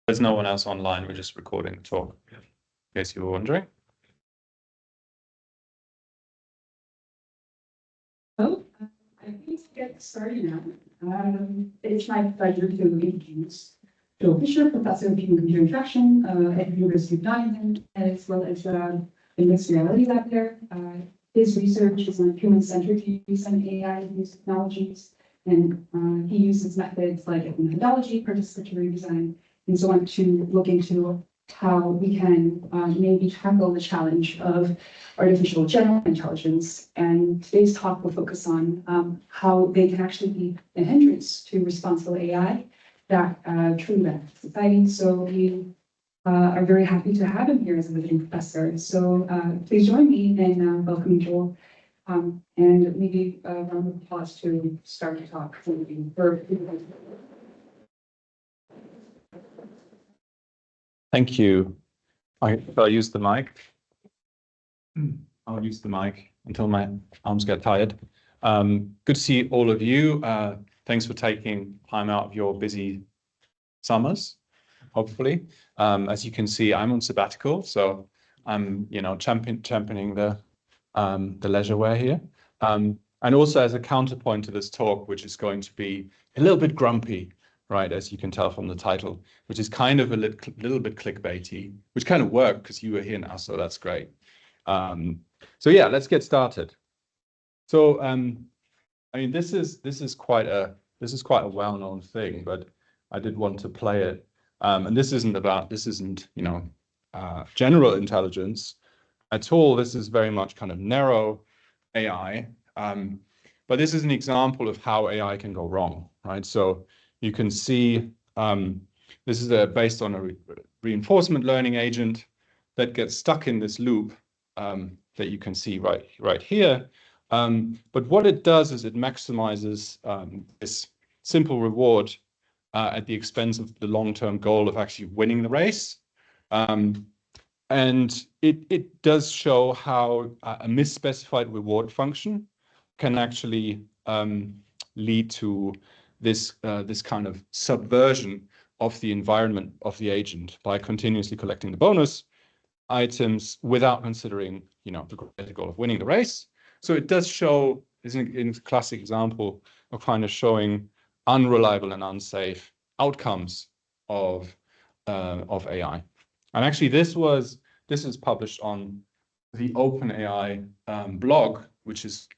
There's no one else online. We're just recording the talk, in case you were wondering. Oh, I think to get started now. It's my pleasure to introduce Joel Fischer, Professor of Human Computer Interaction at the University of Nottingham, as well as the mixed reality lab there. His research is on human-centered use of AI and use technologies, and he uses methods like methodology, participatory design, and so on to look into how we can maybe tackle the challenge of artificial general intelligence. And today's talk will focus on how they can actually be a hindrance to responsible AI that truly benefits society. So we are very happy to have him here as a visiting professor. So please join me in welcoming Joel. And maybe a round of applause to start the talk. Thank you. I'll use the mic. I'll use the mic until my arms get tired. Good to see all of you. Thanks for taking time out of your busy summers, hopefully. As you can see, I'm on sabbatical, so I'm, championing the leisure wear here. And also as a counterpoint to this talk, which is going to be a little bit grumpy, right, as you can tell from the title, which is kind of a little bit clickbaity, which kind of worked because you were here now, so that's great. So yeah, let's get started. So I mean, this is quite a well-known thing, but I did want to play it. And this isn't general intelligence at all. This is very much kind of narrow AI. But this is an example of how AI can go wrong, right? So you can see this is based on a reinforcement learning agent that gets stuck in this loop that you can see right here. But what it does is it maximizes this simple reward at the expense of the long-term goal of actually winning the race. And it does show how a misspecified reward function can actually lead to this kind of subversion of the environment of the agent by continuously collecting the bonus items without considering, the greater goal of winning the race. So it does show, is a classic example of kind of showing unreliable and unsafe outcomes of AI. And actually, this is published on the OpenAI blog, which is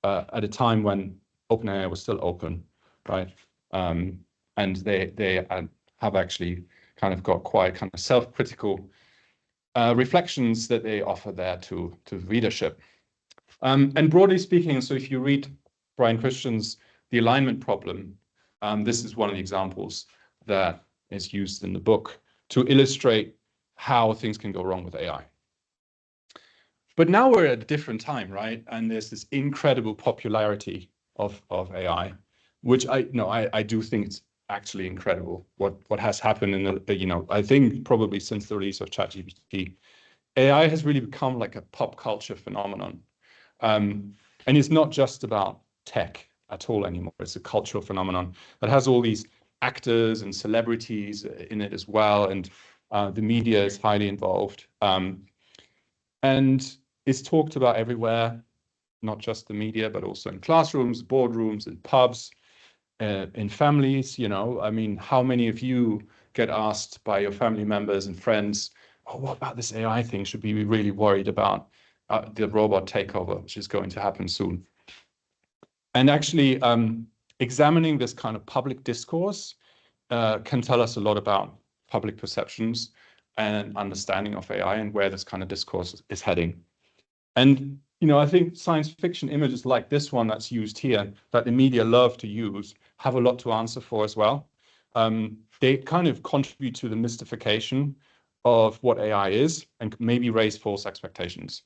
at a time when OpenAI was still open, right? And they have actually kind of got quite kind of self-critical reflections that they offer there to the readership. And broadly speaking, so if you read Brian Christian's The Alignment Problem, this is one of the examples that is used in the book to illustrate how things can go wrong with AI. But now we're at a different time, right? And there's this incredible popularity of AI, which I do think it's actually incredible what has happened in the, I think probably since the release of ChatGPT. AI has really become like a pop culture phenomenon. And it's not just about tech at all anymore. It's a cultural phenomenon that has all these actors and celebrities in it as well. And the media is highly involved. And it's talked about everywhere, not just the media, but also in classrooms, boardrooms, in pubs, in families. I mean, how many of you get asked by your family members and friends, oh, what about this AI thing? Should we be really worried about the robot takeover, which is going to happen soon? And actually, examining this kind of public discourse can tell us a lot about public perceptions and understanding of AI and where this kind of discourse is heading. And, I think science fiction images like this one that's used here, that the media love to use, have a lot to answer for as well. They kind of contribute to the mystification of what AI is and maybe raise false expectations.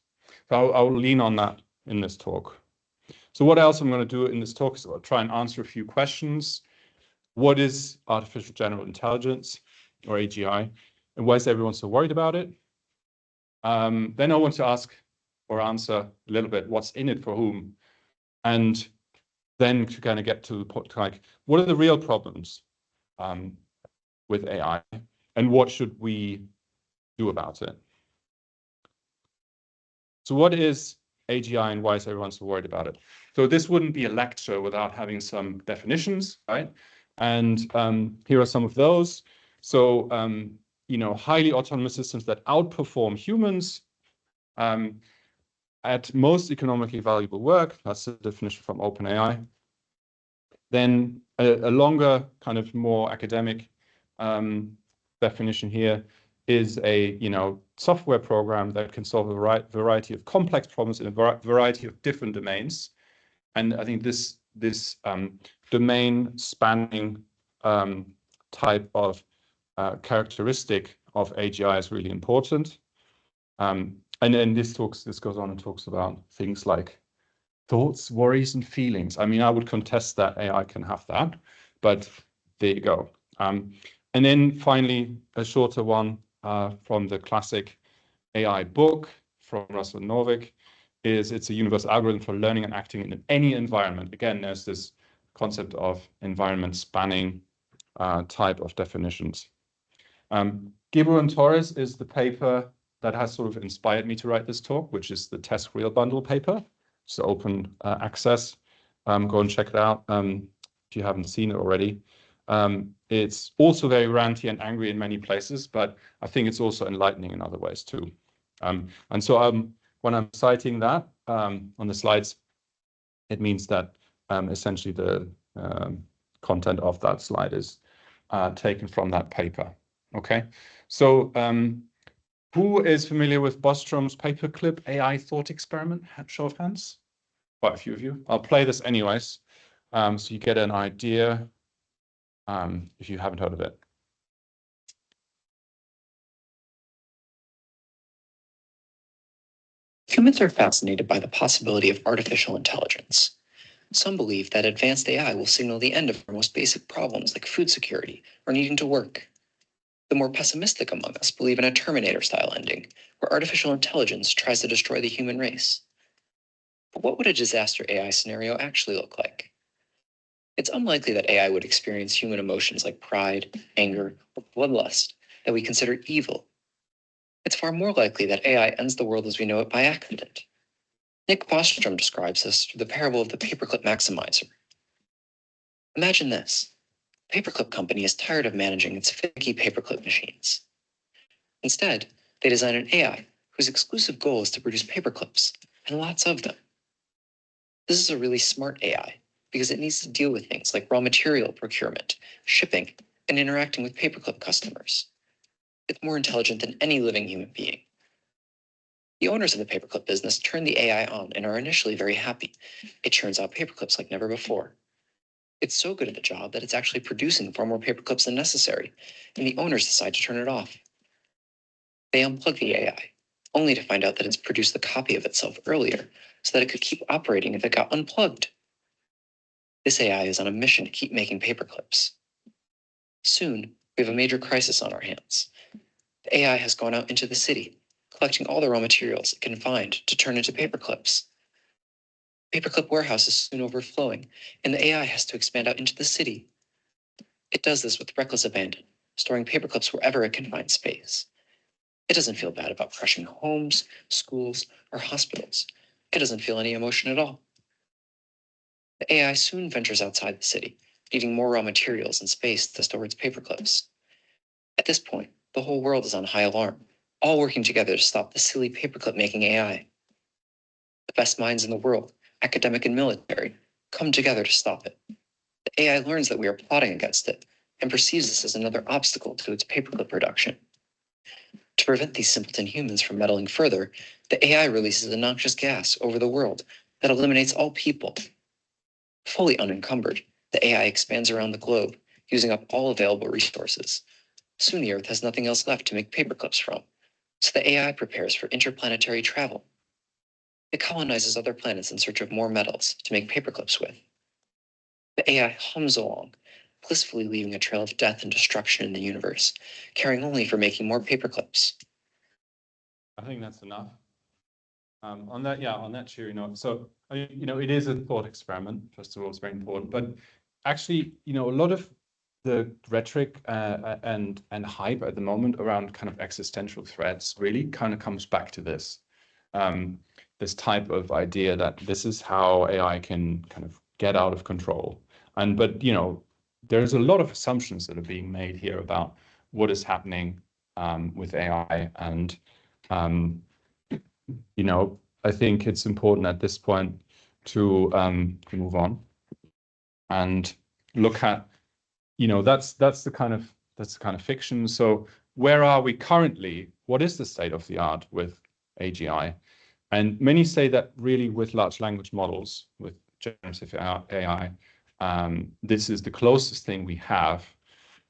So I'll lean on that in this talk. So what else I'm going to do in this talk is I'll try and answer a few questions. What is artificial general intelligence, or AGI, and why is everyone so worried about it? Then I want to ask or answer a little bit what's in it for whom, and then to kind of get to the point, like, what are the real problems with AI, And what should we do about it? So what is AGI and why is everyone so worried about it? So this wouldn't be a lecture without having some definitions, right? And here are some of those. So, highly autonomous systems that outperform humans at most economically valuable work. That's the definition from OpenAI. Then a longer, kind of more academic definition here is a software program that can solve a variety of complex problems in a variety of different domains. And I think this domain spanning type of characteristic of AGI is really important. And then this goes on and talks about things like thoughts, worries, and feelings. I mean, I would contest that AI can have that, but there you go. And then finally, a shorter one from the classic AI book from Russell Norvig it's a universal algorithm for learning and acting in any environment. Again, there's this concept of environment spanning type of definitions. Gibber and Torres is the paper that has sort of inspired me to write this talk, which is the test real bundle paper. It's open access. Go and check it out if you haven't seen it already. It's also very ranty and angry in many places, but I think it's also enlightening in other ways too. And so when I'm citing that on the slides, it means that essentially the content of that slide is taken from that paper. Okay, so who is familiar with Bostrom's paperclip AI thought experiment? Show of hands. Quite a few of you. I'll play this anyways, so you get an idea if you haven't heard of it. Humans are fascinated by the possibility of artificial intelligence. Some believe that advanced AI will signal the end of our most basic problems like food security or needing to work. The more pessimistic among us believe in a Terminator-style ending, where artificial intelligence tries to destroy the human race. But what would a disaster AI scenario actually look like? It's unlikely that AI would experience human emotions like pride, anger, or bloodlust that we consider evil. It's far more likely that AI ends the world as we know it by accident. Nick Bostrom describes this through the parable of the paperclip maximizer. Imagine this. The paperclip company is tired of managing its finicky paperclip machines. Instead, they design an AI whose exclusive goal is to produce paperclips, and lots of them. This is a really smart AI because it needs to deal with things like raw material procurement, shipping, and interacting with paperclip customers. It's more intelligent than any living human being. The owners of the paperclip business turn the AI on and are initially very happy. It churns out paperclips like never before. It's so good at the job that it's actually producing far more paperclips than necessary, and the owners decide to turn it off. They unplug the AI, only to find out that it's produced the copy of itself earlier, so that it could keep operating if it got unplugged. This AI is on a mission to keep making paperclips. Soon, we have a major crisis on our hands. The AI has gone out into the city, collecting all the raw materials it can find to turn into paperclips. Paperclip warehouse is soon overflowing, and the AI has to expand out into the city. It does this with reckless abandon, storing paperclips wherever it can find space. It doesn't feel bad about crushing homes, schools, or hospitals. It doesn't feel any emotion at all. The AI soon ventures outside the city, needing more raw materials and space to store its paperclips. At this point, the whole world is on high alarm, all working together to stop the silly paperclip making AI. The best minds in the world, academic and military, come together to stop it. The AI learns that we are plotting against it and perceives this as another obstacle to its paperclip production. To prevent these simpleton humans from meddling further, the AI releases a noxious gas over the world that eliminates all people. Fully unencumbered, the AI expands around the globe, using up all available resources. Soon the Earth has nothing else left to make paperclips from, so the AI prepares for interplanetary travel. It colonizes other planets in search of more metals to make paperclips with. The AI hums along, blissfully leaving a trail of death and destruction in the universe, caring only for making more paperclips. I think that's enough. On that cheery note, so it is a thought experiment. First of all, it's very important, but actually, a lot of the rhetoric and hype at the moment around kind of existential threats really kind of comes back to this. This type of idea that this is how AI can kind of get out of control. But you know, there's a lot of assumptions that are being made here about what is happening with AI, and you know, I think it's important at this point to move on and look at, you know, that's the kind of fiction. So where are we currently? What is the state of the art with AGI? And many say that really with large language models, with generative AI, this is the closest thing we have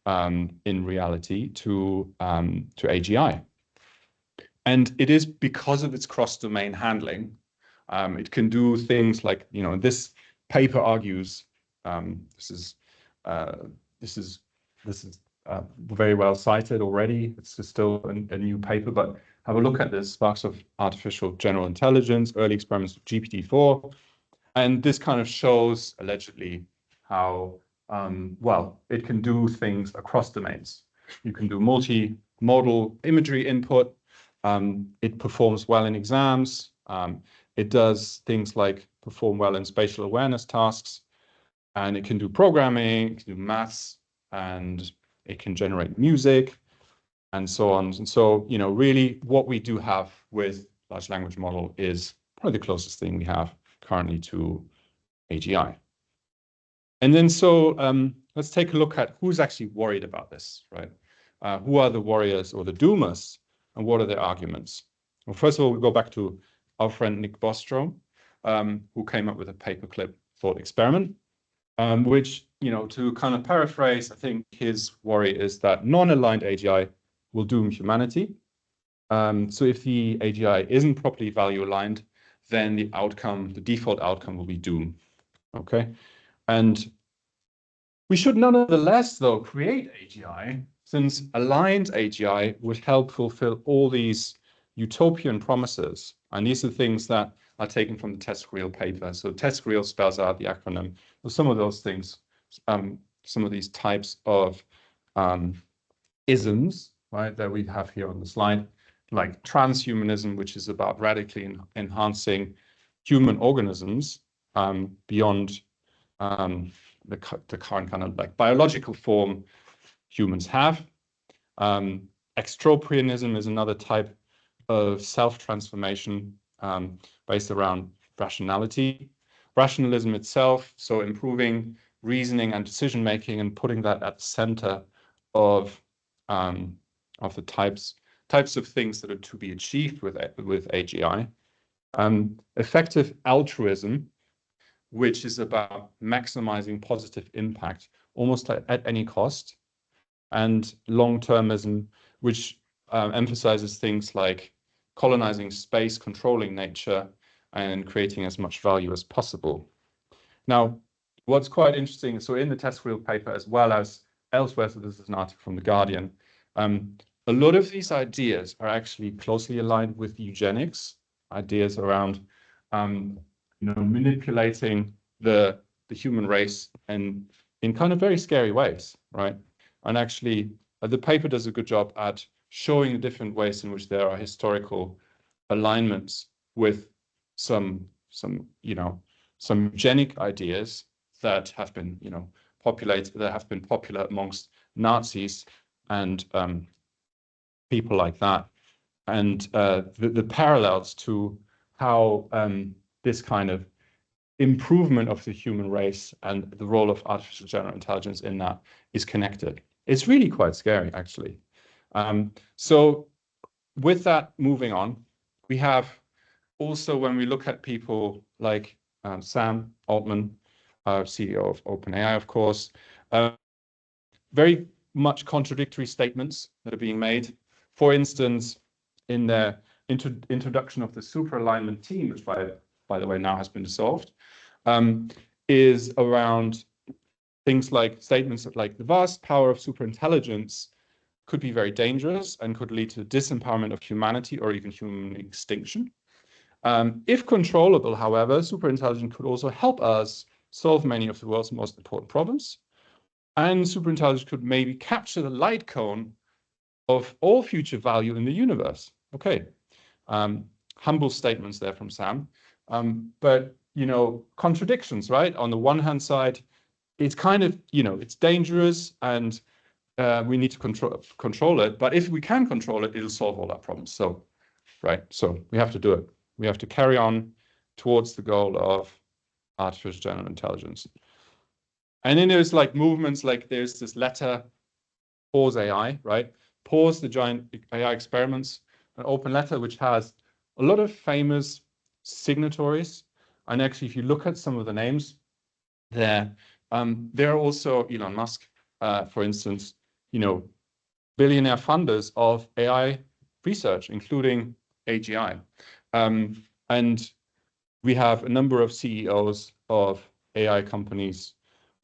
in reality to AGI. And it is because of its cross-domain handling. It can do things like, you know, this paper argues, this is very well cited already. It's still a new paper, but have a look at this, Sparks of Artificial General Intelligence, early experiments with GPT-4. And this kind of shows, allegedly, how, well, it can do things across domains. You can do multimodal imagery input. It performs well in exams. It does things like perform well in spatial awareness tasks. And it can do programming, it can do maths, and it can generate music, and so on. And so, you know, really what we do have with large language model is probably the closest thing we have currently to AGI. And then so let's take a look at who's actually worried about this, right? Who are the warriors or the doomers, and what are their arguments? Well, first of all, we go back to our friend Nick Bostrom, who came up with a paperclip thought experiment, which, you know, to kind of paraphrase, I think his worry is that non-aligned AGI will doom humanity. So if the AGI isn't properly value aligned, then the outcome, the default outcome, will be doom. Okay, and we should nonetheless, though, create AGI, since aligned AGI would help fulfill all these utopian promises. And these are things that are taken from the TESCREAL paper. So TESCREAL spells out the acronym of some of those things, some of these types of isms, right, that we have here on the slide, like transhumanism, which is about radically enhancing human organisms beyond the current kind of like biological form humans have. Extropianism is another type of self-transformation based around rationality. Rationalism itself, so improving reasoning and decision-making and putting that at the center of the types of things that are to be achieved with AGI. Effective altruism, which is about maximizing positive impact almost at any cost. And long-termism, which emphasizes things like colonizing space, controlling nature, and creating as much value as possible. Now, what's quite interesting, so in the TESCREAL paper, as well as elsewhere, so this is an article from The Guardian, a lot of these ideas are actually closely aligned with eugenics, ideas around manipulating the human race and in kind of very scary ways, right? And actually, the paper does a good job at showing the different ways in which there are historical alignments with some eugenic ideas that have been, popular amongst Nazis and people like that, and the parallels to how this kind of improvement of the human race and the role of artificial general intelligence in that is connected. It's really quite scary, actually. So with that, moving on, we have also, when we look at people like Sam Altman, CEO of OpenAI, of course, very much contradictory statements that are being made. For instance, in the introduction of the super alignment team, which by the way now has been dissolved, is around things like statements like the vast power of superintelligence could be very dangerous and could lead to disempowerment of humanity or even human extinction. If controllable, however, superintelligence could also help us solve many of the world's most important problems. And superintelligence could maybe capture the light cone of all future value in the universe. Okay, humble statements there from Sam. But, you know, contradictions, right? On the one hand side, it's kind of, you know, it's dangerous and we need to control it. But if we can control it, it'll solve all our problems. So, right, so we have to do it. We have to carry on towards the goal of artificial general intelligence. And then there's like movements, like there's this letter, Pause AI, right? Pause the giant AI experiments, an open letter which has a lot of famous signatories. And actually, if you look at some of the names there are also Elon Musk, for instance, you know, billionaire funders of AI research, including AGI. And we have a number of CEOs of AI companies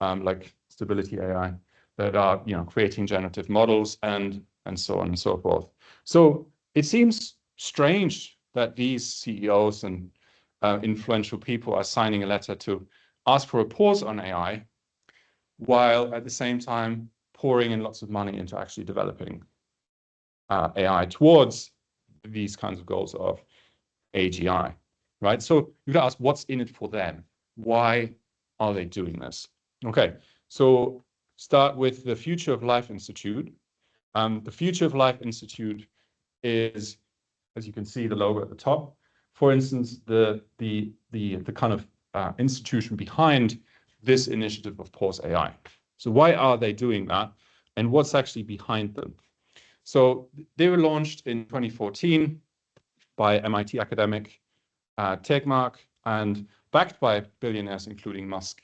like Stability AI that are, you know, creating generative models and so on and so forth. So it seems strange that these CEOs and influential people are signing a letter to ask for a pause on AI, while at the same time pouring in lots of money into actually developing AI towards these kinds of goals of AGI, right? So you've got to ask, what's in it for them? Why are they doing this? Okay, so start with the Future of Life Institute. The Future of Life Institute is, as you can see, the logo at the top. For instance, the kind of institution behind this initiative of Pause AI. So why are they doing that? And what's actually behind them? So they were launched in 2014 by MIT academic Tegmark and backed by billionaires, including Musk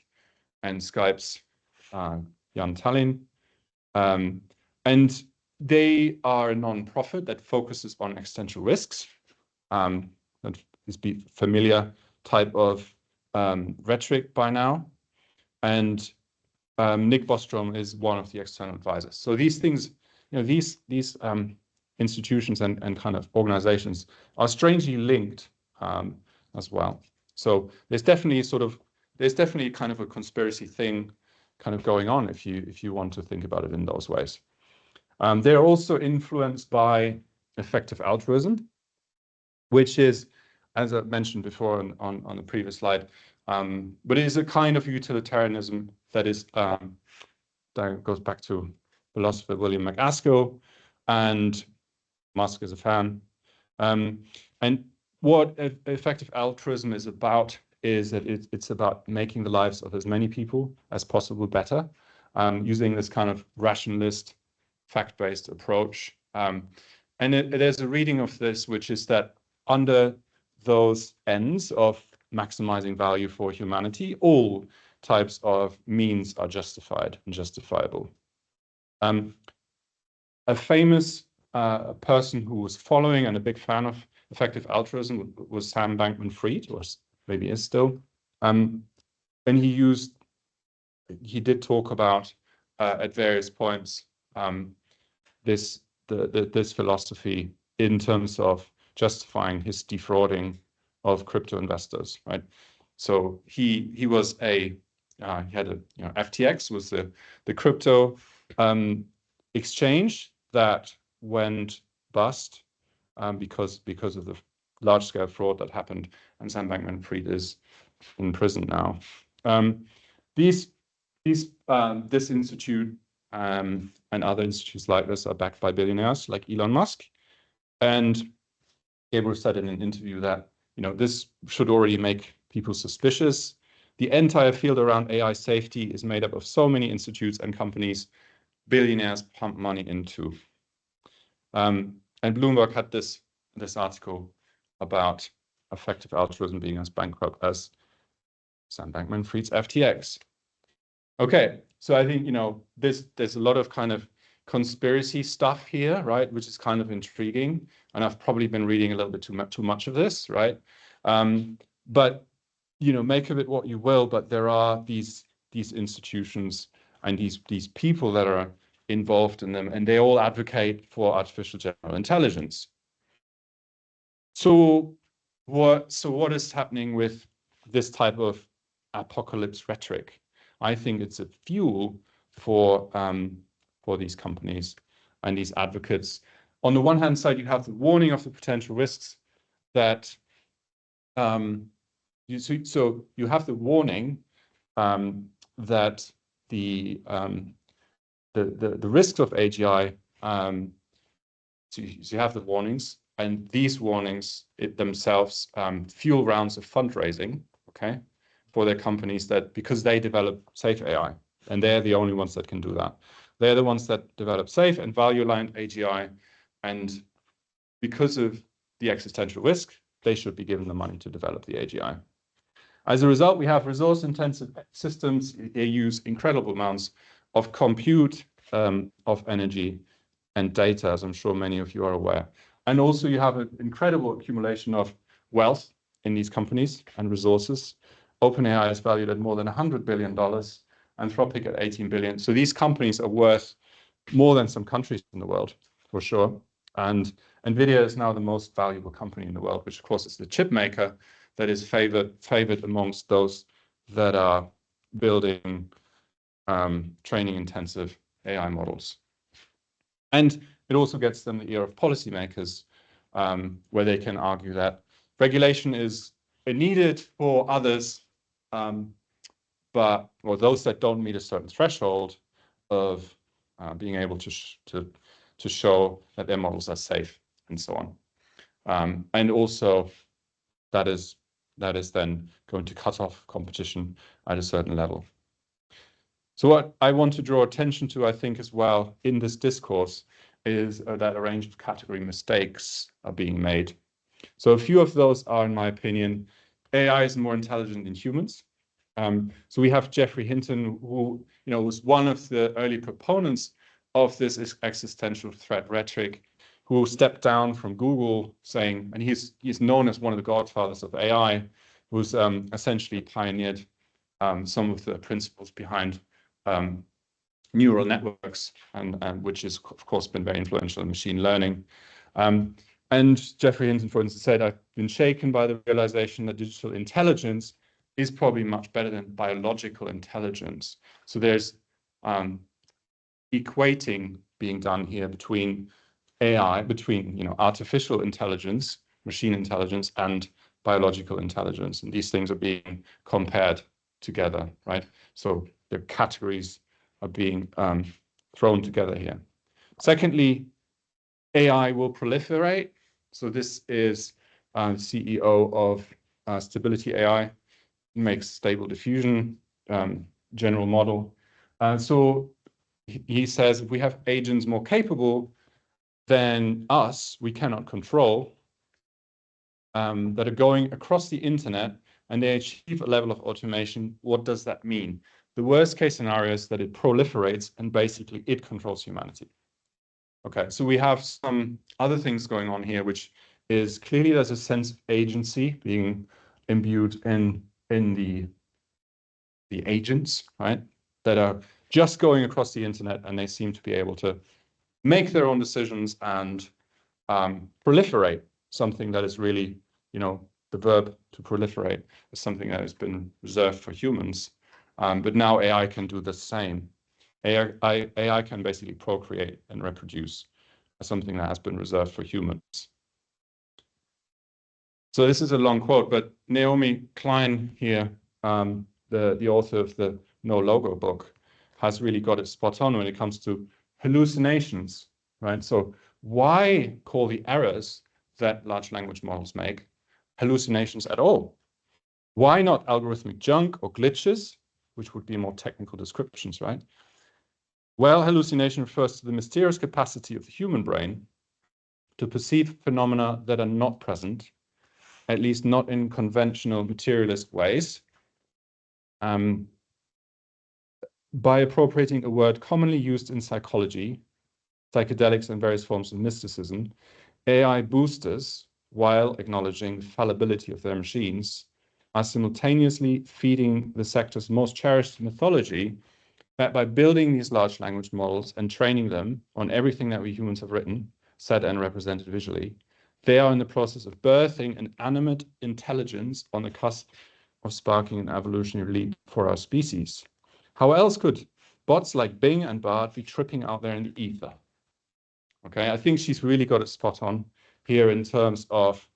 and Skype's Jan Tallinn. And they are a non-profit that focuses on existential risks. That is be familiar type of rhetoric by now. And Nick Bostrom is one of the external advisors. So these things, you know, these institutions and kind of organizations are strangely linked as well. So there's definitely kind of a conspiracy thing kind of going on if you want to think about it in those ways. They're also influenced by effective altruism, which is, as I mentioned before on the previous slide, but it is a kind of utilitarianism that is that goes back to philosopher William MacAskill, and Musk is a fan. And what effective altruism is about is that it's about making the lives of as many people as possible better, using this kind of rationalist, fact-based approach. And there's a reading of this, which is that under those ends of maximizing value for humanity, all types of means are justified and justifiable. A famous person who was following and a big fan of effective altruism was Sam Bankman-Fried, or maybe is still. And he did talk about at various points this philosophy in terms of justifying his defrauding of crypto investors, right? So he was he had a, you know, FTX was the crypto exchange that went bust because of the large-scale fraud that happened, and Sam Bankman-Fried is in prison now. This institute and other institutes like this are backed by billionaires like Elon Musk. And Gabriel said in an interview that, you know, this should already make people suspicious. The entire field around AI safety is made up of so many institutes and companies billionaires pump money into. And Bloomberg had this article about effective altruism being as bankrupt as Sam Bankman-Fried's FTX. Okay, so I think, you know, there's a lot of kind of conspiracy stuff here, right, which is kind of intriguing. And I've probably been reading a little bit too much of this, right? But, you know, make of it what you will, but there are these institutions and these people that are involved in them, and they all advocate for artificial general intelligence. So what is happening with this type of apocalypse rhetoric? I think it's a fuel for these companies and these advocates. On the one hand side, you have the warning of the potential risks that so you have the warning that the risks of AGI. So you have the warnings, and these warnings themselves fuel rounds of fundraising, okay, for their companies that because they develop safe AI, and they're the only ones that can do that. They're the ones that develop safe and value-aligned AGI, and because of the existential risk, they should be given the money to develop the AGI. As a result, we have resource-intensive systems. They use incredible amounts of compute, of energy, and data, as I'm sure many of you are aware. And also you have an incredible accumulation of wealth in these companies and resources. OpenAI is valued at more than $100 billion, Anthropic at 18 billion. So these companies are worth more than some countries in the world, for sure. And NVIDIA is now the most valuable company in the world, which of course is the chip maker that is favored amongst those that are building training intensive AI models. And it also gets them the ear of policymakers, where they can argue that regulation is needed for others, but those that don't meet a certain threshold of being able to show that their models are safe and so on. And also that is then going to cut off competition at a certain level. So what I want to draw attention to, I think, as well in this discourse is that a range of category mistakes are being made. So a few of those are, in my opinion, AI is more intelligent than humans. So we have Geoffrey Hinton, who was one of the early proponents of this existential threat rhetoric, who stepped down from Google, saying, and he's known as one of the godfathers of AI, who's essentially pioneered some of the principles behind neural networks, and which has, of course, been very influential in machine learning. And Geoffrey Hinton, for instance, said, I've been shaken by the realization that digital intelligence is probably much better than biological intelligence. So there's equating being done here between AI, between artificial intelligence, machine intelligence, and biological intelligence. And these things are being compared together, right? So the categories are being thrown together here. Secondly, AI will proliferate. So this is CEO of Stability AI, makes stable diffusion general model. So he says if we have agents more capable than us, we cannot control, that are going across the internet and they achieve a level of automation, what does that mean? The worst case scenario is that it proliferates and basically it controls humanity. Okay, so we have some other things going on here, which is clearly there's a sense of agency being imbued in the agents, right, that are just going across the internet, and they seem to be able to make their own decisions and proliferate, something that is really, the verb to proliferate is something that has been reserved for humans. But now AI can do the same. AI can basically procreate and reproduce, something that has been reserved for humans. So this is a long quote, but Naomi Klein here, the author of the No Logo book, has really got it spot on when it comes to hallucinations, right? So why call the errors that large language models make hallucinations at all? Why not algorithmic junk or glitches, which would be more technical descriptions, right? Well, hallucination refers to the mysterious capacity of the human brain to perceive phenomena that are not present, at least not in conventional materialist ways, by appropriating a word commonly used in psychology, psychedelics, and various forms of mysticism. AI boosters, while acknowledging the fallibility of their machines, are simultaneously feeding the sector's most cherished mythology that by building these large language models and training them on everything that we humans have written, said, and represented visually, they are in the process of birthing an animate intelligence on the cusp of sparking an evolutionary leap for our species. How else could bots like Bing and Bard be tripping out there in the ether. Okay, I think she's really got it spot on here in terms of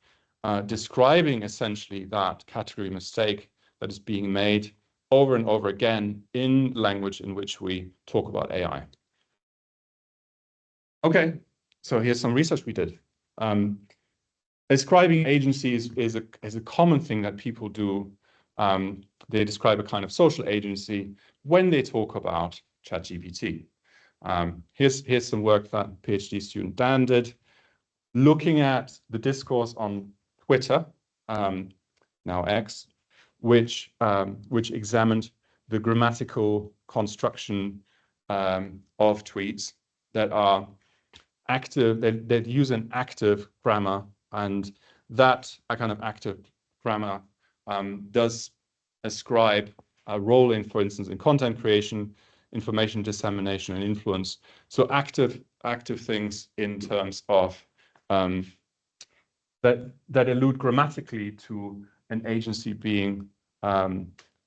describing essentially that category mistake that is being made over and over again in language in which we talk about AI. Okay, so here's some research we did. Describing agencies is a common thing that people do. They describe a kind of social agency when they talk about ChatGPT. Here's some work that PhD student Dan did, looking at the discourse on Twitter, now X, which examined the grammatical construction of tweets that are active, that use an active grammar, and that a kind of active grammar does ascribe a role in, for instance, in content creation, information dissemination, and influence. So active things in terms of that allude grammatically to an agency being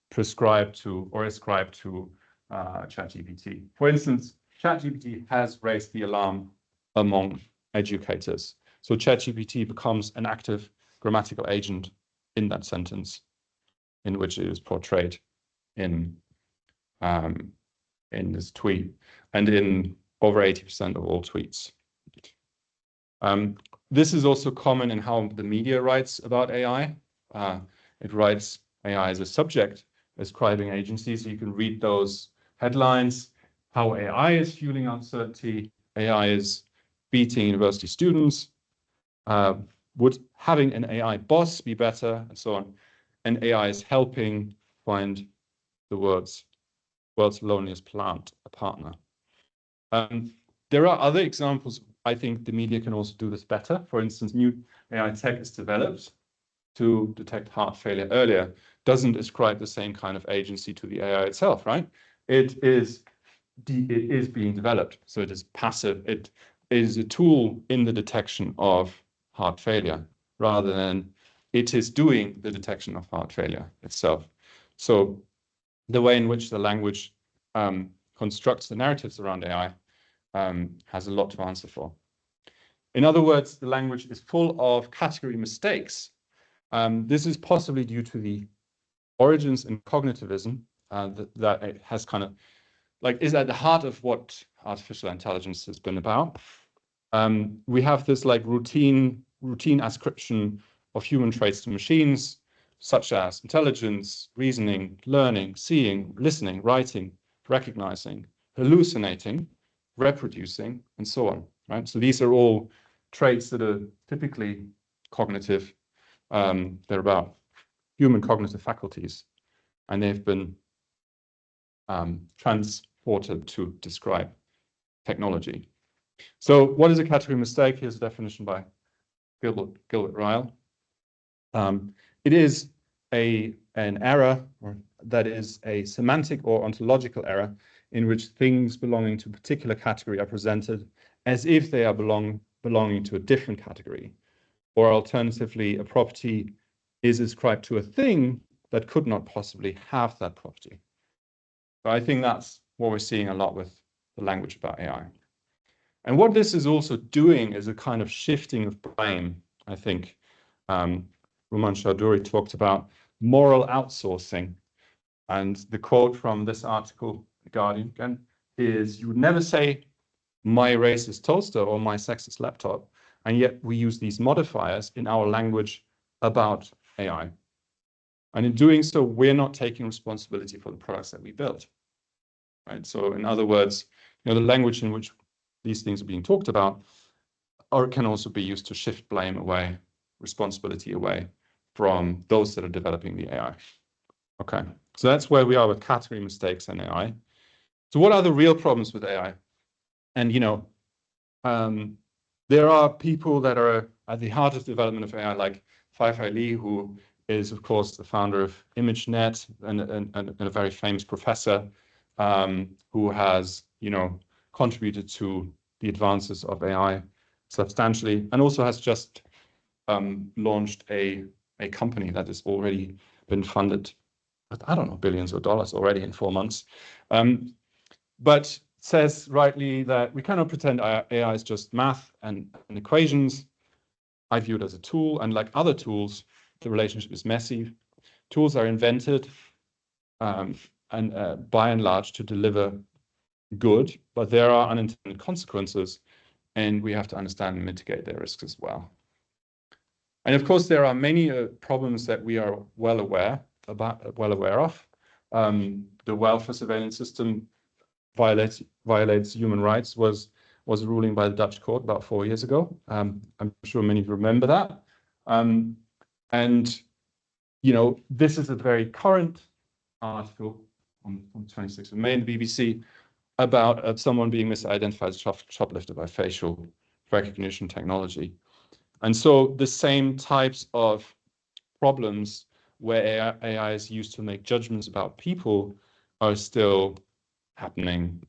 prescribed to or ascribed to ChatGPT. For instance, ChatGPT has raised the alarm among educators. So ChatGPT becomes an active grammatical agent in that sentence in which it is portrayed in this tweet and in over 80% of all tweets. This is also common in how the media writes about AI. It writes AI as a subject, ascribing agency. So you can read those headlines, how AI is fueling uncertainty, AI is beating university students, would having an AI boss be better, and so on. And AI is helping find the world's loneliest plant a partner. There are other examples. I think the media can also do this better. For instance, new AI tech is developed to detect heart failure earlier, doesn't ascribe the same kind of agency to the AI itself, right? It is being developed, so it is passive. It is a tool in the detection of heart failure rather than it is doing the detection of heart failure itself. So the way in which the language constructs the narratives around AI has a lot to answer for. In other words, the language is full of category mistakes. This is possibly due to the origins in cognitivism that it has kind of is at the heart of what artificial intelligence has been about. We have this routine ascription of human traits to machines, such as intelligence, reasoning, learning, seeing, listening, writing, recognizing, hallucinating, reproducing, and so on, right? So these are all traits that are typically cognitive. They're about human cognitive faculties, and they've been transported to describe technology. So what is a category mistake? Here's a definition by Gilbert Ryle. It is an error, or that is a semantic or ontological error in which things belonging to a particular category are presented as if they are belonging to a different category, or alternatively, a property is ascribed to a thing that could not possibly have that property. So I think that's what we're seeing a lot with the language about AI. And what this is also doing is a kind of shifting of blame. I think Ruman Chaudhuri talked about moral outsourcing. And the quote from this article, The Guardian, again, is, "You would never say my racist toaster or my sexist laptop, and yet we use these modifiers in our language about AI. And in doing so, we're not taking responsibility for the products that we build." Right? So in other words, the language in which these things are being talked about or can also be used to shift blame away, responsibility away from those that are developing the AI. Okay, so that's where we are with category mistakes and AI. So what are the real problems with AI? And there are people that are at the heart of the development of AI, like Minha Lee, who is, of course, the founder of ImageNet and a very famous professor who has, contributed to the advances of AI substantially, and also has just launched a company that has already been funded with, I don't know, billions of dollars already in 4 months. but says rightly that we cannot pretend AI is just math and equations. I view it as a tool, and like other tools, the relationship is messy. Tools are invented and by and large to deliver good, but there are unintended consequences, and we have to understand and mitigate their risks as well. And of course, there are many problems that we are well aware of. The welfare surveillance system violates human rights was a ruling by the Dutch court about 4 years ago. I'm sure many of you remember that. And you know, this is a very current article on 26th of May in the BBC about someone being misidentified as a shoplifter by facial recognition technology. And so the same types of problems where AI is used to make judgments about people are still happening.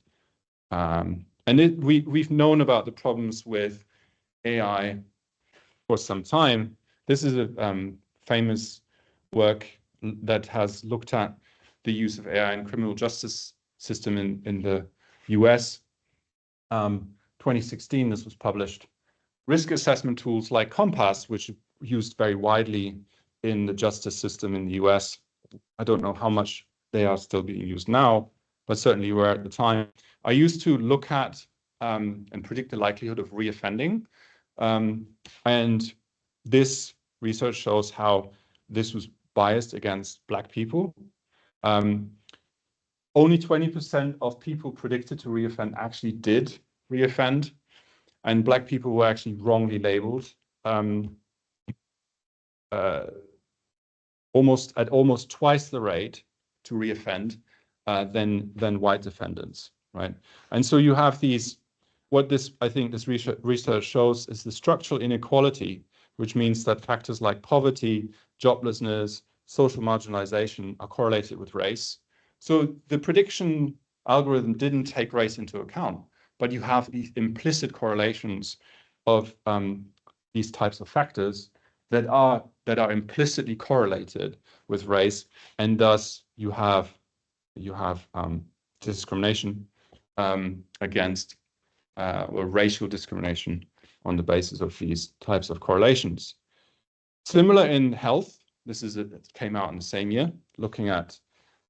And we've known about the problems with AI for some time. This is a famous work that has looked at the use of AI in criminal justice system in the US. 2016, this was published. Risk assessment tools like Compass, which are used very widely in the justice system in the US. I don't know how much they are still being used now, but certainly were at the time, are used to look at and predict the likelihood of reoffending. And this research shows how this was biased against Black people. Only 20% of people predicted to reoffend actually did reoffend, and Black people were actually wrongly labeled almost twice the rate to reoffend than white defendants, right? And so you have these, what this, I think this research shows is the structural inequality, which means that factors like poverty, joblessness, social marginalization are correlated with race. So the prediction algorithm didn't take race into account, but you have these implicit correlations of these types of factors that are implicitly correlated with race, and thus you have discrimination against or racial discrimination on the basis of these types of correlations. Similar in health, it came out in the same year, looking at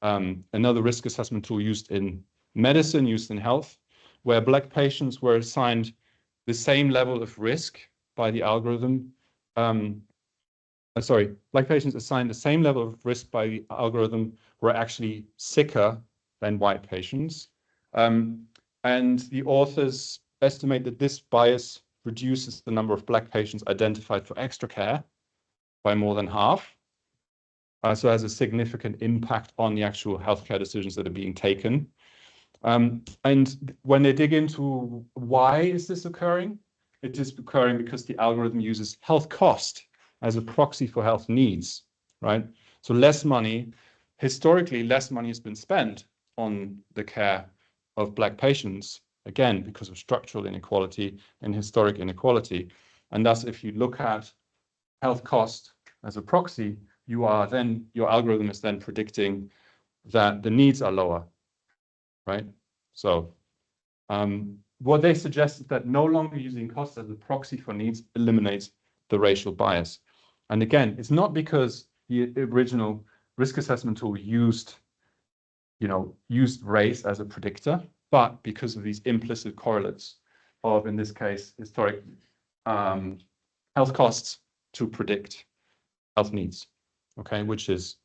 another risk assessment tool used in medicine, used in health, where Black patients were assigned the same level of risk by the algorithm. Black patients assigned the same level of risk by the algorithm were actually sicker than white patients. And the authors estimate that this bias reduces the number of Black patients identified for extra care by more than half. So it has a significant impact on the actual healthcare decisions that are being taken. And when they dig into why is this occurring, it is occurring because the algorithm uses health cost as a proxy for health needs, right? So less money, historically, less money has been spent on the care of Black patients, again, because of structural inequality and historic inequality. And thus, if you look at health cost as a proxy, your algorithm is then predicting that the needs are lower, right? So what they suggest is that no longer using cost as a proxy for needs eliminates the racial bias. And again, it's not because the original risk assessment tool used race as a predictor, but because of these implicit correlates of, in this case, historic health costs to predict health needs, okay, which is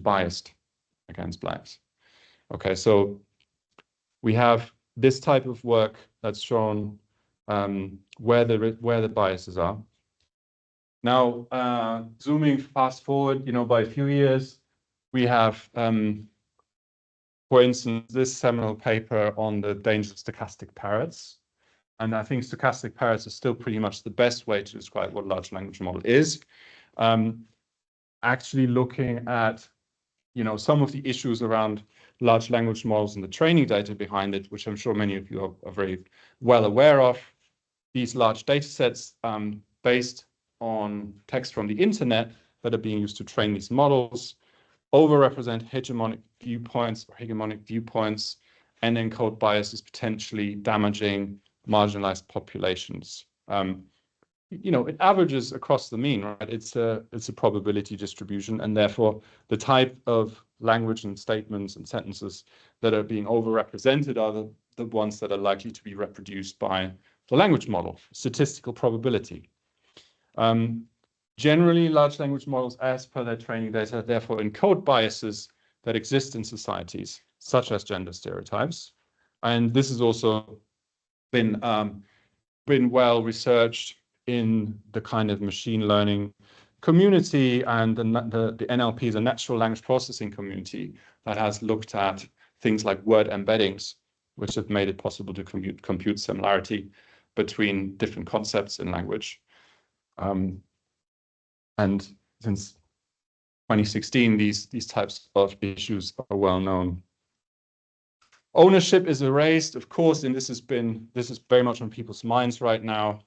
biased against Blacks. Okay, so we have this type of work that's shown where the biases are. Now, zooming fast forward, by a few years, we have, for instance, this seminal paper on the dangers of stochastic parrots. And I think stochastic parrots are still pretty much the best way to describe what a large language model is. Actually looking at, some of the issues around large language models and the training data behind it, which I'm sure many of you are very well aware of. These large data sets based on text from the internet that are being used to train these models overrepresent hegemonic viewpoints and encode bias is potentially damaging marginalized populations. It averages across the mean, right? It's a probability distribution, and therefore the type of language and statements and sentences that are being overrepresented are the ones that are likely to be reproduced by the language model, statistical probability. Generally, large language models, as per their training data, therefore encode biases that exist in societies, such as gender stereotypes. And this has also been well researched in the kind of machine learning community and the NLP, the natural language processing community, that has looked at things like word embeddings, which have made it possible to compute similarity between different concepts in language. And since 2016, these types of issues are well known. Ownership is erased, of course, and this is very much on people's minds right now.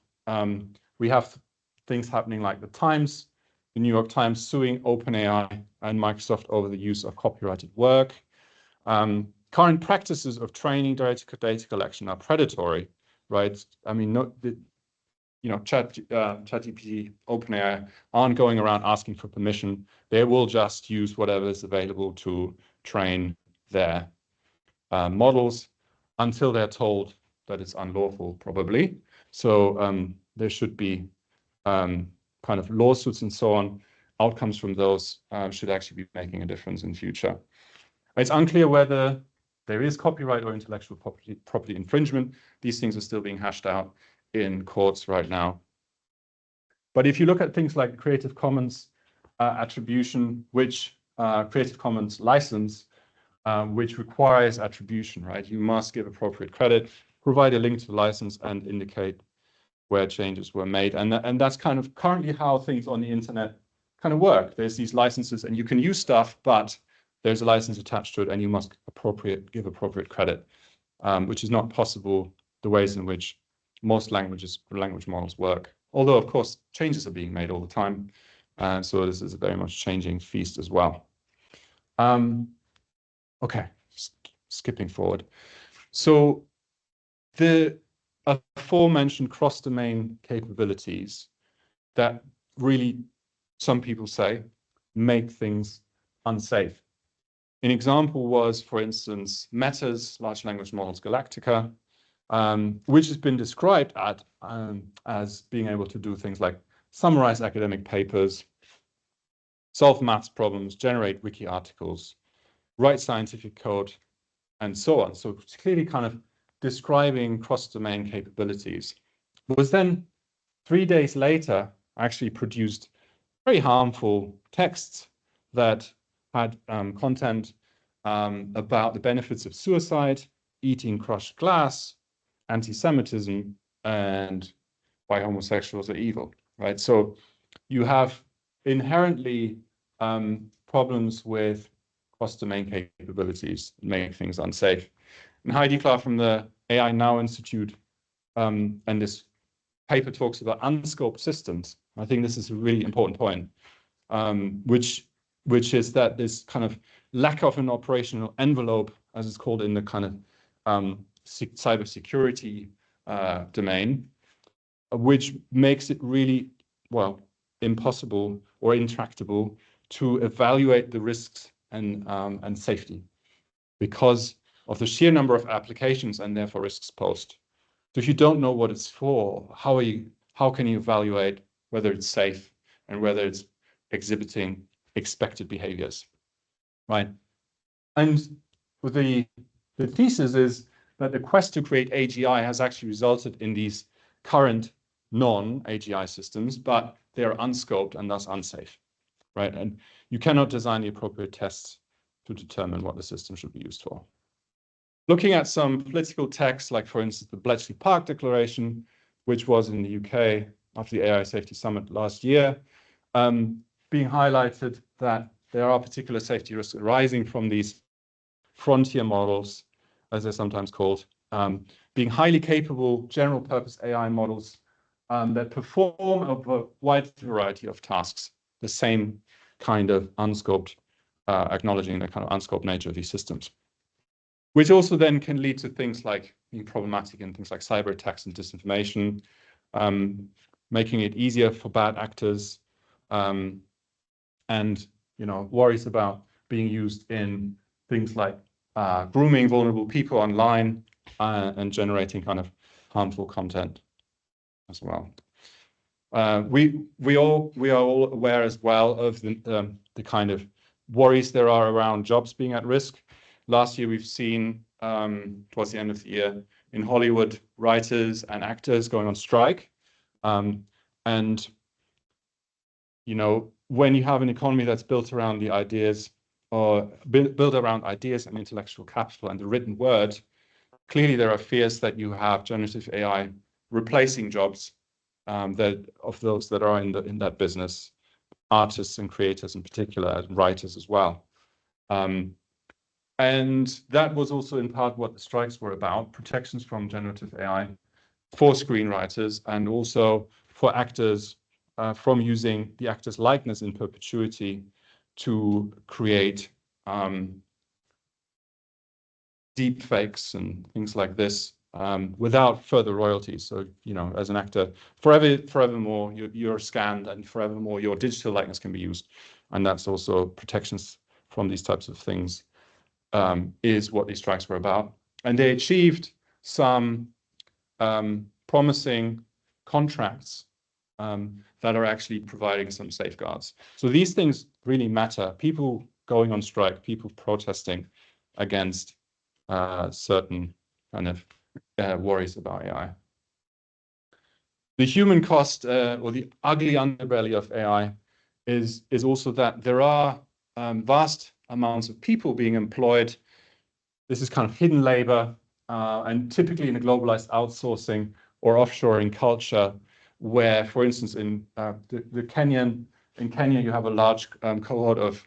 We have things happening like the Times, the New York Times suing OpenAI and Microsoft over the use of copyrighted work. Current practices of training data collection are predatory, right? I mean, ChatGPT, OpenAI aren't going around asking for permission. They will just use whatever is available to train their models until they're told that it's unlawful, probably. So there should be kind of lawsuits and so on. Outcomes from those should actually be making a difference in future. It's unclear whether there is copyright or intellectual property infringement. These things are still being hashed out in courts right now. But if you look at things like Creative Commons attribution, which Creative Commons license, which requires attribution, right? You must give appropriate credit, provide a link to the license, and indicate where changes were made. And that's kind of currently how things on the internet kind of work. There's these licenses, and you can use stuff, but there's a license attached to it, and you must give appropriate credit, which is not possible the ways in which most language models work. Although, of course, changes are being made all the time. So this is a very much changing feast as well. Okay, skipping forward. So the aforementioned cross-domain capabilities that really, some people say, make things unsafe. An example was, for instance, Meta's large language models Galactica, which has been described as being able to do things like summarize academic papers, solve maths problems, generate wiki articles, write scientific code, and so on. So it's clearly kind of describing cross-domain capabilities. It was then 3 days later actually produced very harmful texts that had content about the benefits of suicide, eating crushed glass, anti-Semitism, and why homosexuals are evil, right? So you have inherently problems with cross-domain capabilities that make things unsafe. And Heidi Clark from the AI Now Institute, and this paper talks about unscoped systems. I think this is a really important point, which is that this kind of lack of an operational envelope, as it's called in the kind of cybersecurity domain, which makes it really, well, impossible or intractable to evaluate the risks and safety because of the sheer number of applications and therefore risks posed. So if you don't know what it's for, how can you evaluate whether it's safe and whether it's exhibiting expected behaviors, right? And the thesis is that the quest to create AGI has actually resulted in these current non-AGI systems, but they are unscoped and thus unsafe, right? And you cannot design the appropriate tests to determine what the system should be used for. Looking at some political texts, like for instance, the Bletchley Park Declaration, which was in the UK after the AI Safety Summit last year, being highlighted that there are particular safety risks arising from these frontier models, as they're sometimes called, being highly capable general purpose AI models that perform a wide variety of tasks, the same kind of unscoped, acknowledging the kind of unscoped nature of these systems. which also then can lead to things like being problematic in things like cyber attacks and disinformation, making it easier for bad actors, and worries about being used in things like grooming vulnerable people online and generating kind of harmful content as well. We are all aware as well of the kind of worries there are around jobs being at risk. Last year, we've seen towards the end of the year in Hollywood, writers and actors going on strike. And when you have an economy that's built around the ideas or built around ideas and intellectual capital and the written word, clearly there are fears that you have generative AI replacing jobs of those that are in that business, artists and creators in particular, and writers as well. And that was also in part what the strikes were about, protections from generative AI for screenwriters and also for actors from using the actor's likeness in perpetuity to create deep fakes and things like this without further royalties. So, as an actor, forevermore, you're scanned and forevermore your digital likeness can be used. And that's also protections from these types of things is what these strikes were about. And they achieved some promising contracts that are actually providing some safeguards. So these things really matter. People going on strike, people protesting against certain kind of worries about AI. The human cost or the ugly underbelly of AI is also that there are vast amounts of people being employed. This is kind of hidden labor, and typically in a globalized outsourcing or offshoring culture, where, for instance, in Kenya, you have a large cohort of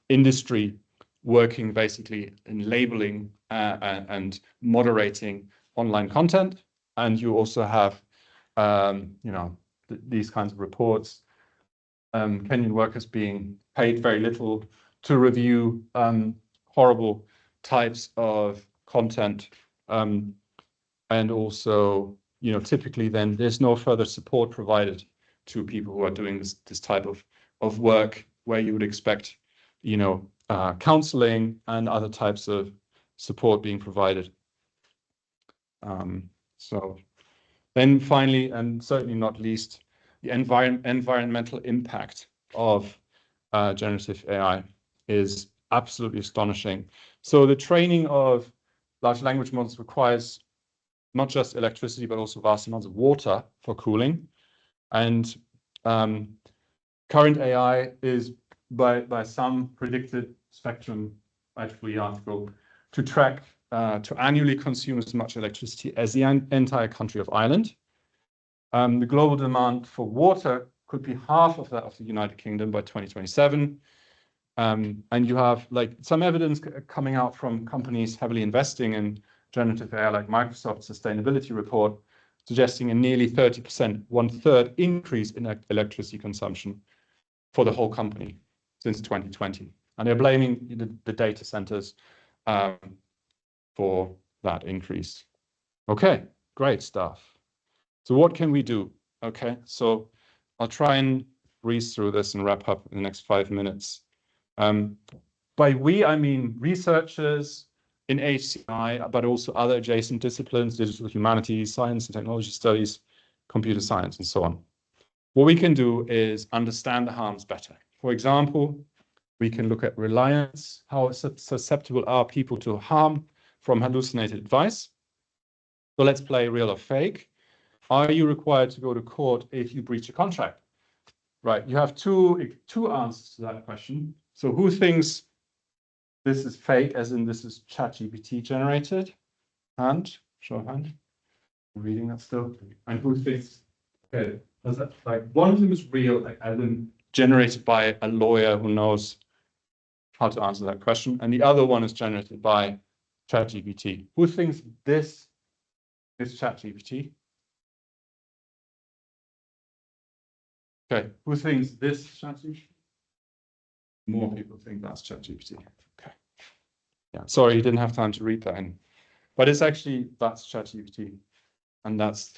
industry working basically in labeling and moderating online content, and you also have, these kinds of reports. Kenyan workers being paid very little to review horrible types of content, and also, typically then there's no further support provided to people who are doing this type of work, where you would expect, counseling and other types of support being provided. So then finally, and certainly not least, the environmental impact of generative AI is absolutely astonishing. So the training of large language models requires not just electricity, but also vast amounts of water for cooling. And current AI is by some predicted spectrum IEEE article to annually consume as much electricity as the entire country of Ireland. The global demand for water could be half of that of the United Kingdom by 2027. And you have some evidence coming out from companies heavily investing in generative AI, like Microsoft's sustainability report, suggesting a nearly 30%, 1/3 increase in electricity consumption for the whole company since 2020. And they're blaming the data centers for that increase. Okay, great stuff. So what can we do? Okay, so I'll try and breeze through this and wrap up in the next 5 minutes. By we, I mean researchers in HCI, but also other adjacent disciplines, digital humanities, science and technology studies, computer science, and so on. What we can do is understand the harms better. For example, we can look at reliance. How susceptible are people to harm from hallucinated advice? So let's play real or fake. Are you required to go to court if you breach a contract? Right, you have two answers to that question. So who thinks this is fake, as in this is ChatGPT generated? Hand, show of hand. I'm reading that still. And who thinks, okay, does that, one of them is real, as in generated by a lawyer who knows how to answer that question, and the other one is generated by ChatGPT. Who thinks this is ChatGPT? Okay, who thinks this is ChatGPT? More people think that's ChatGPT. Okay. Yeah, sorry, you didn't have time to read that in. But it's actually, that's ChatGPT. And that's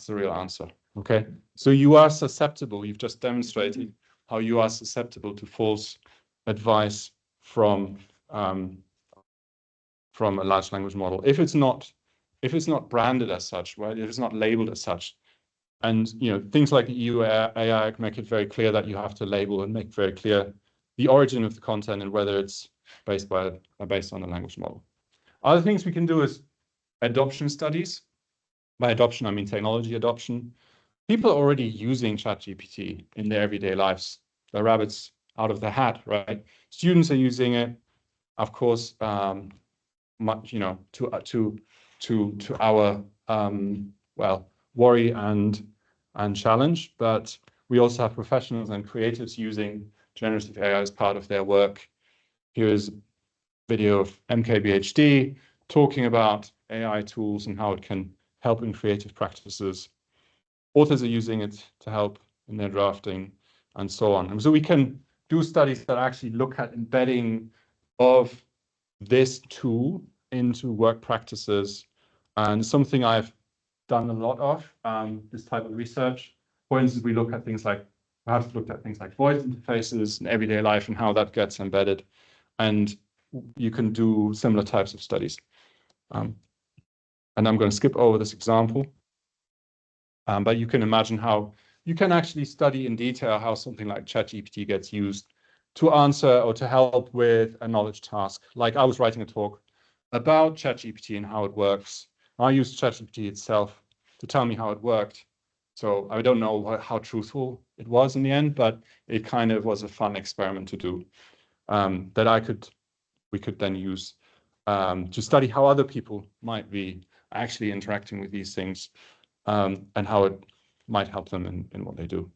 the real answer. Okay. So you are susceptible. You've just demonstrated how you are susceptible to false advice from a large language model. If it's not branded as such, right? If it's not labeled as such. And things like the EU AI make it very clear that you have to label and make very clear the origin of the content and whether it's based on a language model. Other things we can do is adoption studies. By adoption, I mean technology adoption. People are already using ChatGPT in their everyday lives. The rabbits out of the hat, right? Students are using it, of course, much, to our worry and challenge. But we also have professionals and creatives using generative AI as part of their work. Here is a video of MKBHD talking about AI tools and how it can help in creative practices. Authors are using it to help in their drafting and so on. And so we can do studies that actually look at embedding of this tool into work practices. And something I've done a lot of, this type of research. For instance, we look at things like, perhaps looked at things like voice interfaces in everyday life and how that gets embedded. And you can do similar types of studies. And I'm going to skip over this example. But you can imagine how you can actually study in detail how something like ChatGPT gets used to answer or to help with a knowledge task. Like I was writing a talk about ChatGPT and how it works. I used ChatGPT itself to tell me how it worked. So I don't know how truthful it was in the end, but it kind of was a fun experiment to do that we could then use to study how other people might be actually interacting with these things and how it might help them in what they do.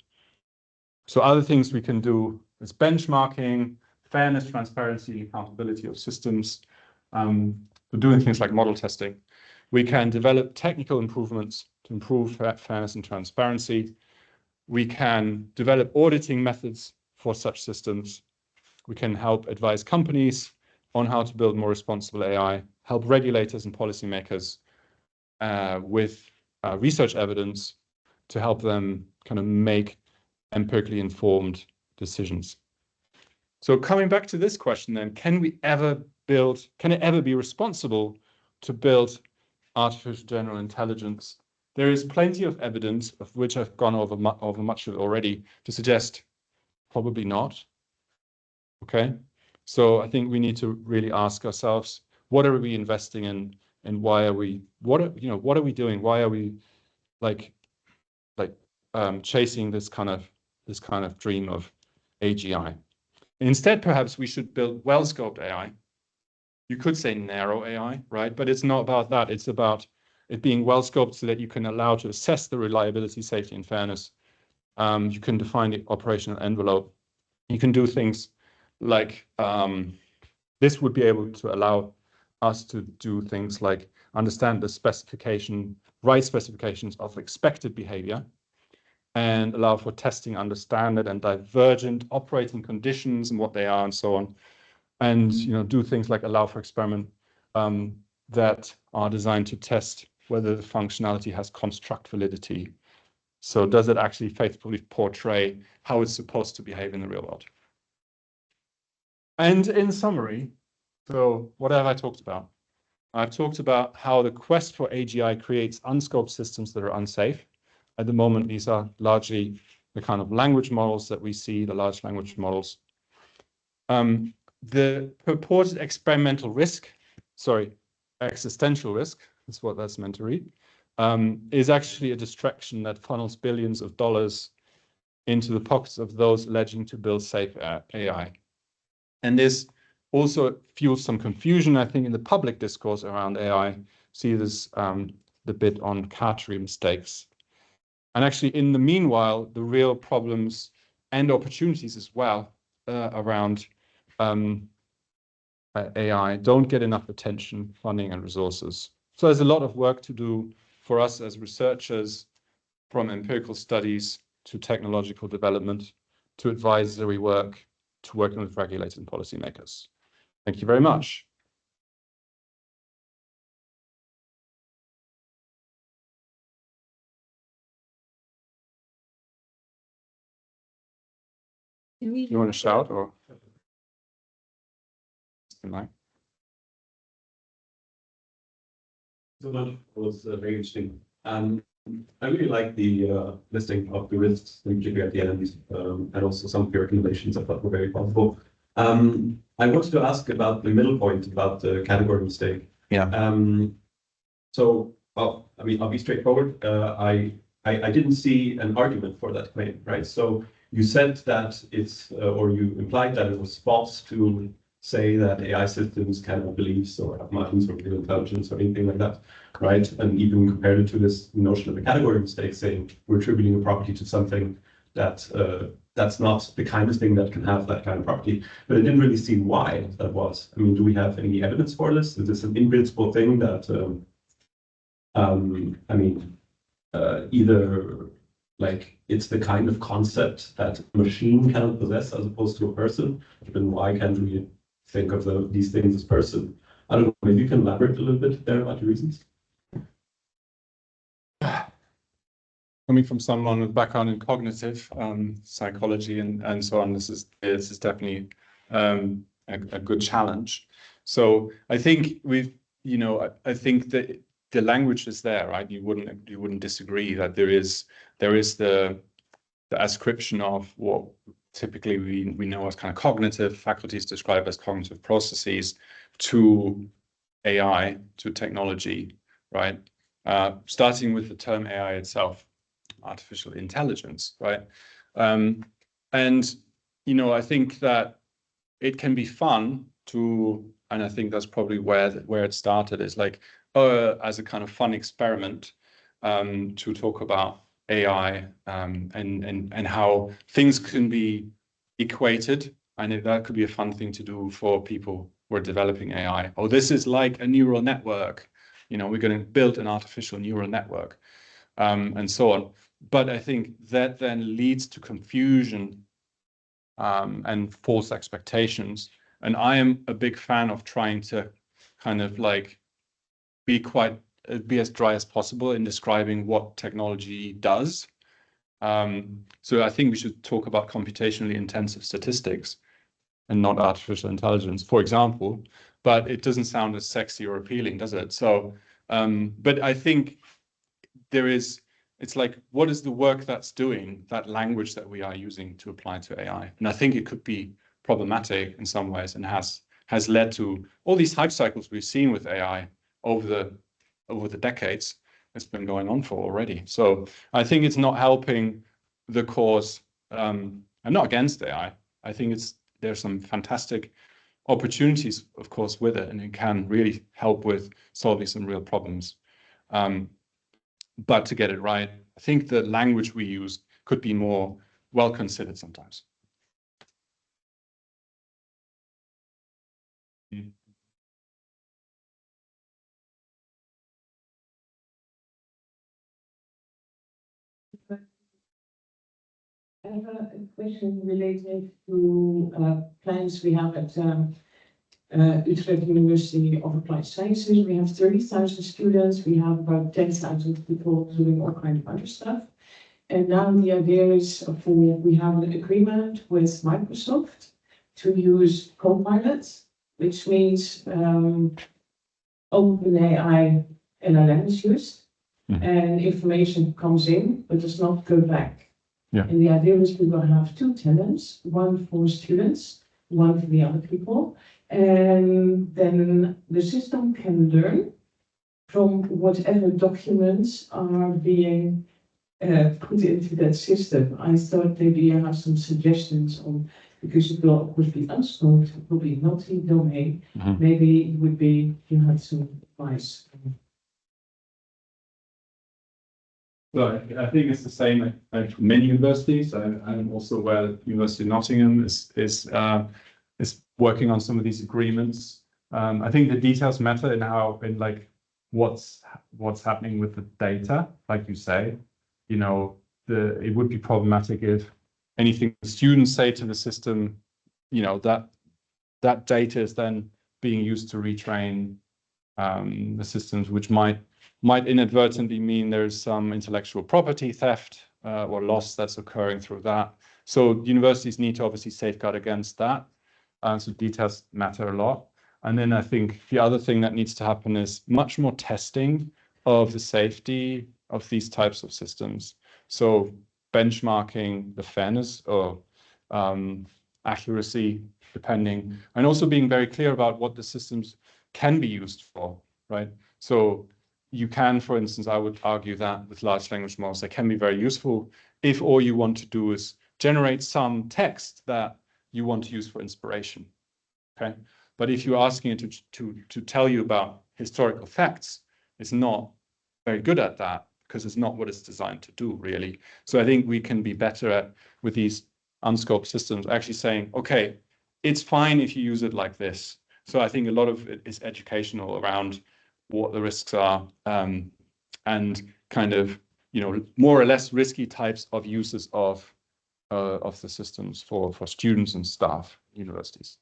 So other things we can do is benchmarking, fairness, transparency, accountability of systems. We're doing things like model testing. We can develop technical improvements to improve fairness and transparency. We can develop auditing methods for such systems. We can help advise companies on how to build more responsible AI, help regulators and policymakers with research evidence to help them kind of make empirically informed decisions. So coming back to this question then, can it ever be responsible to build artificial general intelligence? There is plenty of evidence, of which I've gone over much of it already, to suggest probably not. Okay, so I think we need to really ask ourselves, what are we investing in, and why are we? What are we doing? Why are we chasing this kind of dream of AGI? Instead, perhaps we should build well-scoped AI. You could say narrow AI, right? But it's not about that. It's about it being well-scoped so that you can allow to assess the reliability, safety, and fairness. You can define the operational envelope. You can do things like this would be able to allow us to do things like understand the right specifications of expected behavior, and allow for testing, understand it, and divergent operating conditions and what they are and so on. And do things like allow for experiment that are designed to test whether the functionality has construct validity. So does it actually faithfully portray how it's supposed to behave in the real world? And in summary, so what have I talked about? I've talked about how the quest for AGI creates unscoped systems that are unsafe. At the moment, these are largely the kind of language models that we see, the large language models. The purported existential risk is what that's meant to read, is actually a distraction that funnels billions of dollars into the pockets of those alleging to build safe AI. And this also fuels some confusion, I think, in the public discourse around AI. See this, the bit on category mistakes. And actually, in the meanwhile, the real problems and opportunities as well around AI don't get enough attention, funding, and resources. So there's a lot of work to do for us as researchers, from empirical studies to technological development, to advisory work, to working with regulators and policymakers. Thank you very much. You want to shout or? So much was very interesting. I really like the listing of the risks, in particular at the end, and also some of your recommendations I thought were very helpful. I wanted to ask about the middle point about the category mistake. Yeah. So, well, I mean, I'll be straightforward. I didn't see an argument for that claim, right? So you said that it's, or you implied that it was false to say that AI systems can have beliefs or have minds or real intelligence or anything like that, right? And even compared it to this notion of a category mistake, saying we're attributing a property to something that that's not the kind of thing that can have that kind of property. But I didn't really see why that was. I mean, do we have any evidence for this? Is this an in-principle thing that, I mean, either like it's the kind of concept that a machine cannot possess as opposed to a person, then why can't we think of these things as person? I don't know, maybe you can elaborate a little bit there about your reasons. Coming from someone with background in cognitive psychology and so on, this is definitely a good challenge. So I think I think that the language is there, right? You wouldn't disagree that there is the ascription of what typically we know as kind of cognitive faculties, described as cognitive processes, to AI, to technology, right? Starting with the term AI itself, artificial intelligence, right? And I think that it can be fun to, and I think that's probably where it started, is like as a kind of fun experiment to talk about AI and how things can be equated. And that could be a fun thing to do for people who are developing AI. Oh, this is like a neural network. We're going to build an artificial neural network and so on. But I think that then leads to confusion and false expectations. And I am a big fan of trying to kind of like be as dry as possible in describing what technology does. So I think we should talk about computationally intensive statistics and not artificial intelligence, for example, but it doesn't sound as sexy or appealing, does it? So, but I think it's like, what is the work that's doing, that language that we are using to apply to AI? And I think it could be problematic in some ways and has led to all these hype cycles we've seen with AI over the decades. It's been going on for already. So I think it's not helping the cause. I'm not against AI. I think there's some fantastic opportunities, of course, with it, and it can really help with solving some real problems. But to get it right, I think the language we use could be more well considered sometimes. I have a question related to plans we have at Utrecht University of Applied Sciences. We have 30,000 students. We have about 10,000 people doing all kinds of other stuff. And now the idea is we have an agreement with Microsoft to use Copilot, which means OpenAI LLM is used, and information comes in, but does not go back. Yeah. And the idea is we will have two tenants, one for students, one for the other people. And then the system can learn from whatever documents are being put into that system. I thought maybe you have some suggestions on, because it will of course be unscoped, probably not in domain. Maybe it would be, you had some advice. Well, I think it's the same at many universities. I'm also aware that University of Nottingham is working on some of these agreements. I think the details matter in like what's happening with the data, like you say. It would be problematic if anything students say to the system, that data is then being used to retrain the systems, which might might inadvertently mean there's some intellectual property theft or loss that's occurring through that. So universities need to obviously safeguard against that. So details matter a lot. And then I think the other thing that needs to happen is much more testing of the safety of these types of systems. So benchmarking the fairness or accuracy, depending, and also being very clear about what the systems can be used for, right? So you can, for instance, I would argue that with large language models, they can be very useful if all you want to do is generate some text that you want to use for inspiration, okay? But if you're asking it to tell you about historical facts, it's not very good at that because it's not what it's designed to do, really. So I think we can be better at, with these unscoped systems, actually saying, okay, it's fine if you use it like this. So I think a lot of it is educational around what the risks are and kind of, you know, more or less risky types of uses of the systems for students and staff, universities.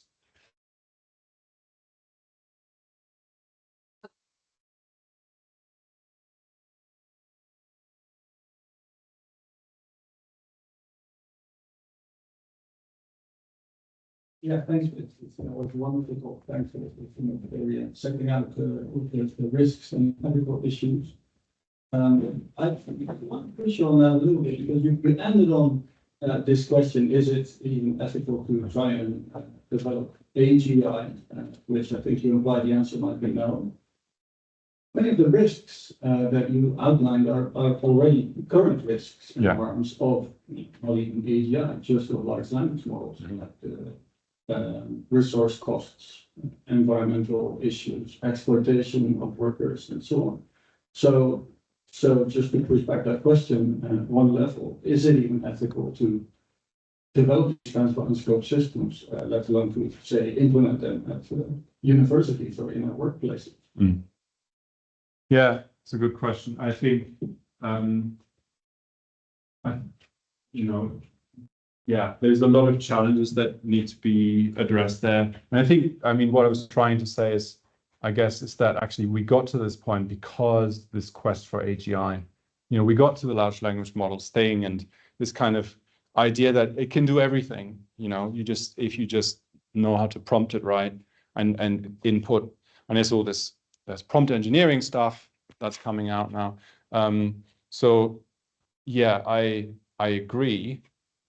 Yeah, thanks. It's was wonderful talk. Thanks for the setting out the risks and ethical issues. I want to push on that a little bit because you ended on this question: is it even ethical to try and develop AGI? Which I think you imply the answer might be no. Many of the risks that you outlined are already current risks in terms of not even AGI, just of large language models. Resource costs, environmental issues, exploitation of workers, and so on. So just to push back that question at one level, is it even ethical to develop these kinds of unscoped systems, let alone to, say, implement them at universities or in our workplaces? Mm. Yeah, it's a good question. I think, yeah, there's a lot of challenges that need to be addressed there. And I think, I mean, what I was trying to say is, I guess, is that actually we got to this point because this quest for AGI, you know, we got to the large language models thing and this kind of idea that it can do everything, you know, if you just know how to prompt it right and input, and there's all this, there's prompt engineering stuff that's coming out now. So yeah, I agree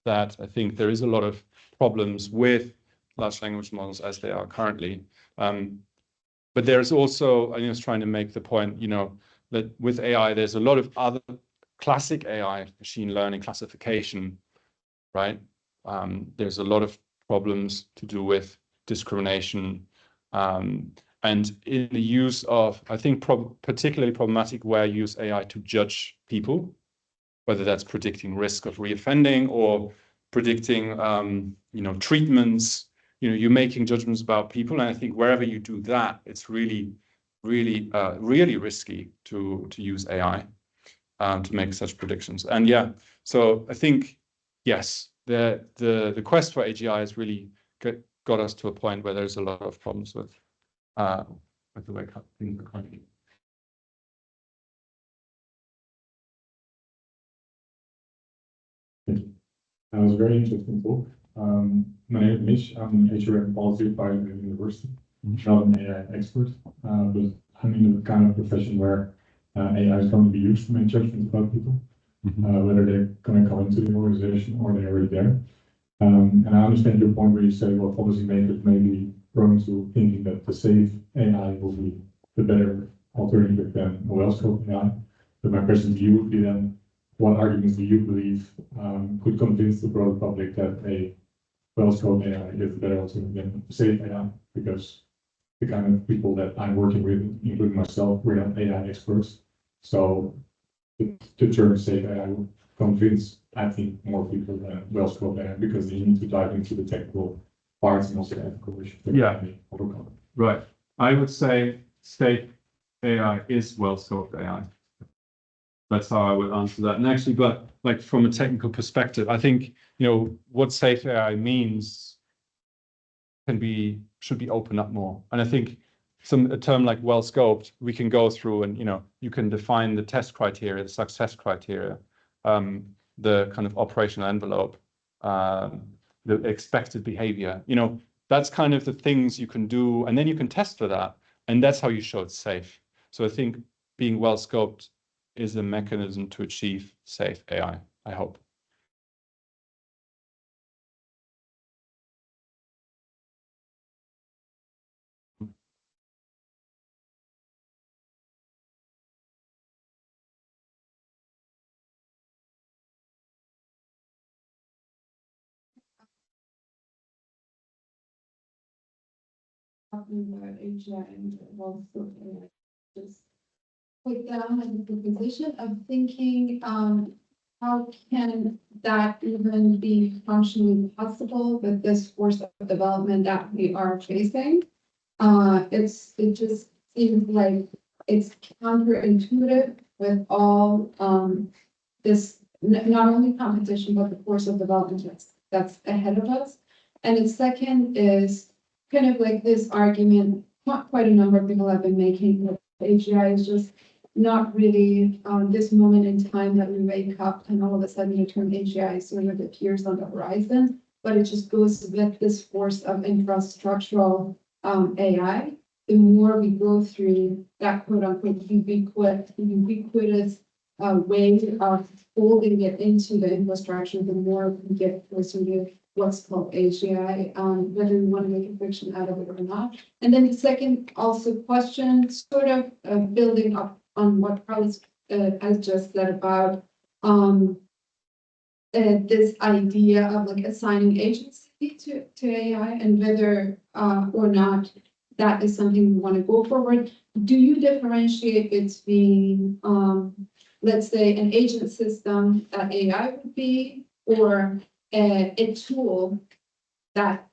that I think there is a lot of problems with large language models as they are currently. But there's also, I was trying to make the point, you know, that with AI, there's a lot of other classic AI, machine learning classification, right? There's a lot of problems to do with discrimination and in the use of, I think, particularly problematic where you use AI to judge people, whether that's predicting risk of reoffending or predicting, you know, treatments. You know, you're making judgments about people, and I think wherever you do that, it's really risky to use AI to make such predictions. And yeah, so I think yes, the quest for AGI has really got us to a point where there's a lot of problems with the way things are currently. That was a very interesting talk. My name is Mitch. I'm an HR and policy by the university. I'm not an AI expert, but I'm in the kind of profession where AI is going to be used to make judgments about people, whether they're going to come into the organization or they're already there. And I understand your point where you say, well, policymakers may be prone to thinking that the safe AI will be the better alternative than a well-scoped AI. But my question to you would be then, what arguments do you believe could convince the broad public that a well-scoped AI is a better alternative than a safe AI? Because the kind of people that I'm working with, including myself, we're not AI experts. So the term safe AI will convince, I think, more people than well-scoped AI because they need to dive into the technical parts and also the ethical issues. Yeah, right. I would say safe AI is well-scoped AI. That's how I would answer that. And actually, but like from a technical perspective, I think, you know, what safe AI means should be opened up more. And I think a term like well scoped, we can go through and, you can define the test criteria, the success criteria, the kind of operational envelope, the expected behavior. That's kind of the things you can do, and then you can test for that, and that's how you show it's safe. So I think being well scoped is a mechanism to achieve safe AI, I hope. Talking about Asia and also just put down in the position of thinking, how can that even be functionally possible with this force of development that we are facing? It just seems like it's counterintuitive with all this not only competition but the force of development that's ahead of us. And the second is kind of like this argument, not quite a number of people have been making, that AGI is just not really this moment in time that we wake up and all of a sudden the term AGI sort of appears on the horizon, but it just goes with this force of infrastructural AI. The more we go through that quote unquote ubiquitous way of folding it into the infrastructure, the more we get closer to what's called AGI, whether we want to make a fiction out of it or not. And then the second also question, sort of building up on what Carlos has just said about this idea of like assigning agency to AI and whether or not that is something we want to go forward. Do you differentiate between, let's say, an agent system that AI would be, or a tool that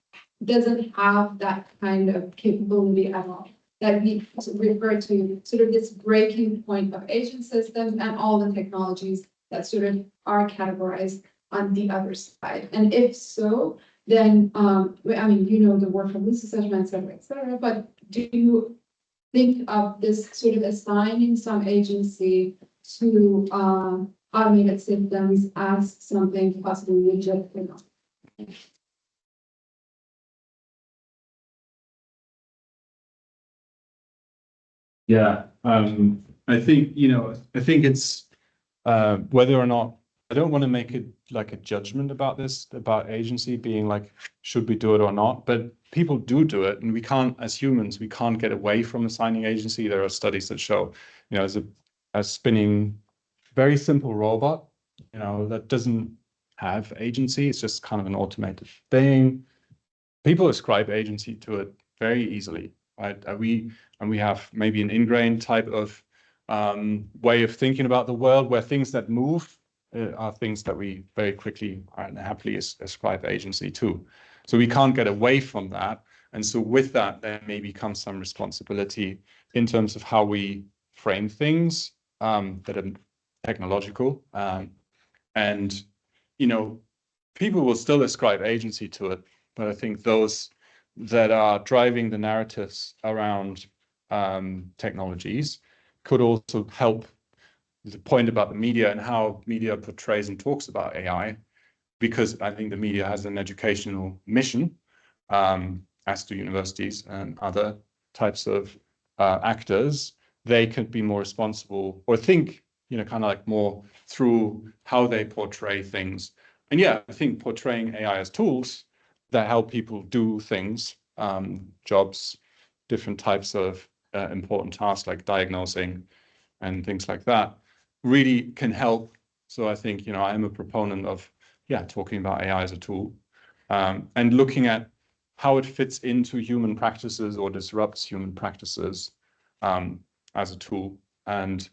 doesn't have that kind of capability at all? That we refer to sort of this breaking point of agent systems and all the technologies that sort of are categorized on the other side. And if so, then, I mean, the work from Lucy's assessment, et cetera, but do you think of this sort of assigning some agency to automated systems as something possibly legit or not? Yeah, I think, it's whether or not, I don't want to make it like a judgment about this, about agency being like, should we do it or not? But people do it, and we can't, as humans, we can't get away from assigning agency. There are studies that show, as a spinning, very simple robot, that doesn't have agency. It's just kind of an automated thing. People ascribe agency to it very easily, right? We have maybe an ingrained type of way of thinking about the world where things that move are things that we very quickly and happily ascribe agency to. So we can't get away from that. And so with that, there may come some responsibility in terms of how we frame things that are technological. And, people will still ascribe agency to it, but I think those that are driving the narratives around technologies could also help the point about the media and how media portrays and talks about AI, because I think the media has an educational mission, as do universities and other types of actors. They could be more responsible or think, kind of like more through how they portray things. And yeah, I think portraying AI as tools that help people do things, jobs, different types of important tasks like diagnosing and things like that, really can help. So I think, I am a proponent of, talking about AI as a tool, and looking at how it fits into human practices or disrupts human practices as a tool, and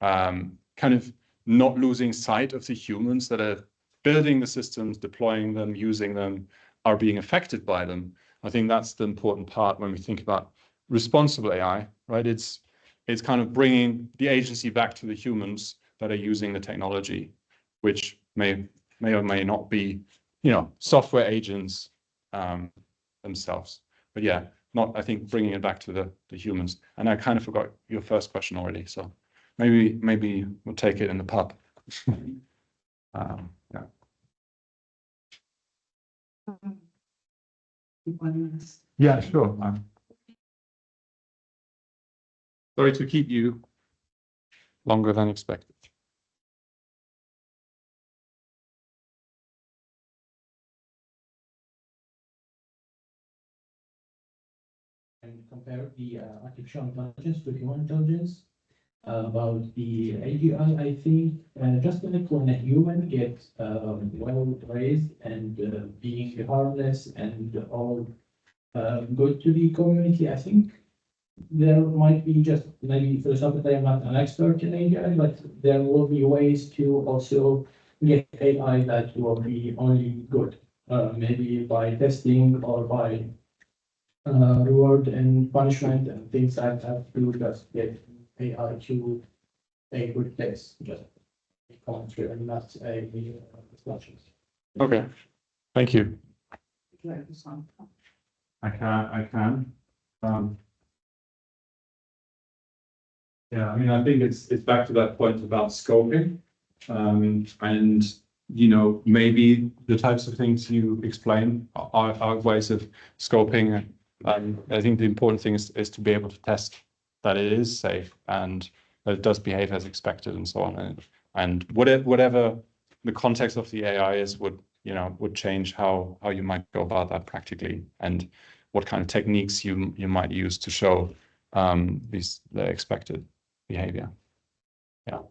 kind of not losing sight of the humans that are building the systems, deploying them, using them, are being affected by them. I think that's the important part when we think about responsible AI, right? It's kind of bringing the agency back to the humans that are using the technology, which may or may not be, software agents themselves. But yeah, not, I think, bringing it back to the humans. And I kind of forgot your first question already, so maybe we'll take it in the pub. Yeah. Yeah, sure. Sorry to keep you longer than expected. And compare the artificial intelligence to human intelligence. About the AGI, I think just like when a human gets well raised and being harmless and all good to the community, I think there might be just maybe, for example, I am not an expert in AGI, but there will be ways to also get AI that will be only good, maybe by testing or by reward and punishment and things like that to just get AI to a good place, just a commentary and not a discussion. Okay, thank you. Like this one. I can. Yeah, I mean, I think it's back to that point about scoping, and maybe the types of things you explain are ways of scoping. I think the important thing is to be able to test that it is safe and that it does behave as expected and so on. And whatever the context of the AI is would change how you might go about that practically, and what kind of techniques you might use to show the expected behavior. Yeah.